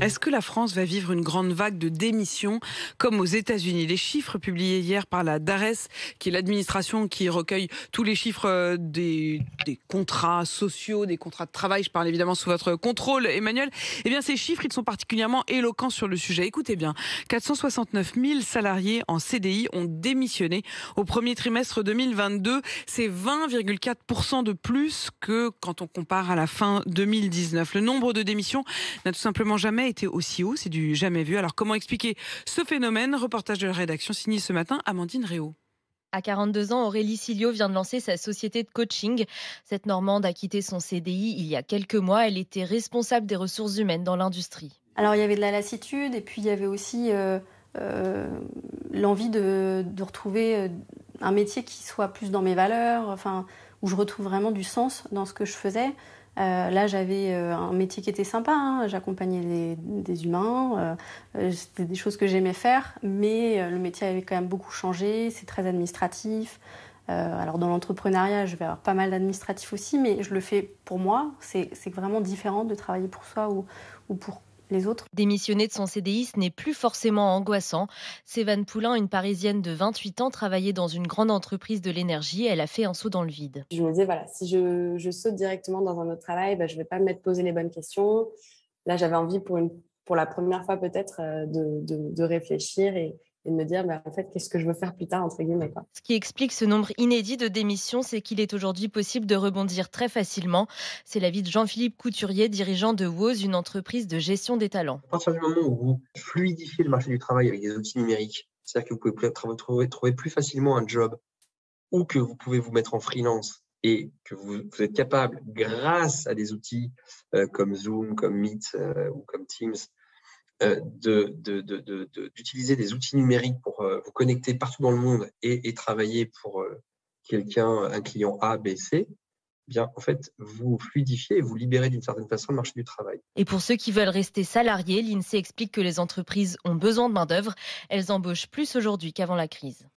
Est-ce que la France va vivre une grande vague de démissions comme aux États-Unis? Les chiffres publiés hier par la DARES, qui est l'administration qui recueille tous les chiffres des contrats sociaux, des contrats de travail, je parle évidemment sous votre contrôle, Emmanuel, eh bien ces chiffres, ils sont particulièrement éloquents sur le sujet. Écoutez bien, 469 000 salariés en CDI ont démissionné au premier trimestre 2022. C'est 20,4% de plus que quand on compare à la fin 2019. Le nombre de démissions n'a tout simplement jamais été aussi haut, c'est du jamais vu. Alors comment expliquer ce phénomène? Reportage de la rédaction signé ce matin, Amandine Réau. À 42 ans, Aurélie Silio vient de lancer sa société de coaching. Cette Normande a quitté son CDI il y a quelques mois. Elle était responsable des ressources humaines dans l'industrie. Alors il y avait de la lassitude et puis il y avait aussi euh, l'envie de retrouver un métier qui soit plus dans mes valeurs, enfin, où je retrouve vraiment du sens dans ce que je faisais. Là, j'avais un métier qui était sympa, hein. J'accompagnais des humains, c'était des choses que j'aimais faire, mais le métier avait quand même beaucoup changé, c'est très administratif. Alors dans l'entrepreneuriat, je vais avoir pas mal d'administratif aussi, mais je le fais pour moi. C'est vraiment différent de travailler pour soi ou pour les autres. Démissionner de son CDI, ce n'est plus forcément angoissant. Sévane Poulain, une Parisienne de 28 ans, travaillait dans une grande entreprise de l'énergie. Elle a fait un saut dans le vide. Je me disais, voilà, si je saute directement dans un autre travail, je ne vais pas m'être posé les bonnes questions. Là, j'avais envie pour la première fois peut-être de réfléchir et de me dire, en fait, qu'est-ce que je veux faire plus tard, entre guillemets, quoi. Ce qui explique ce nombre inédit de démissions, c'est qu'il est aujourd'hui possible de rebondir très facilement. C'est l'avis de Jean-Philippe Couturier, dirigeant de Woz, une entreprise de gestion des talents. À partir du moment où vous fluidifiez le marché du travail avec des outils numériques, c'est-à-dire que vous pouvez trouver plus facilement un job ou que vous pouvez vous mettre en freelance et que vous êtes capable, grâce à des outils comme Zoom, comme Meet ou comme Teams, d'utiliser des outils numériques pour vous connecter partout dans le monde et travailler pour un client A, B, C, bien, en fait, vous fluidifiez et vous libérez d'une certaine façon le marché du travail. Et pour ceux qui veulent rester salariés, l'INSEE explique que les entreprises ont besoin de main-d'œuvre. Elles embauchent plus aujourd'hui qu'avant la crise.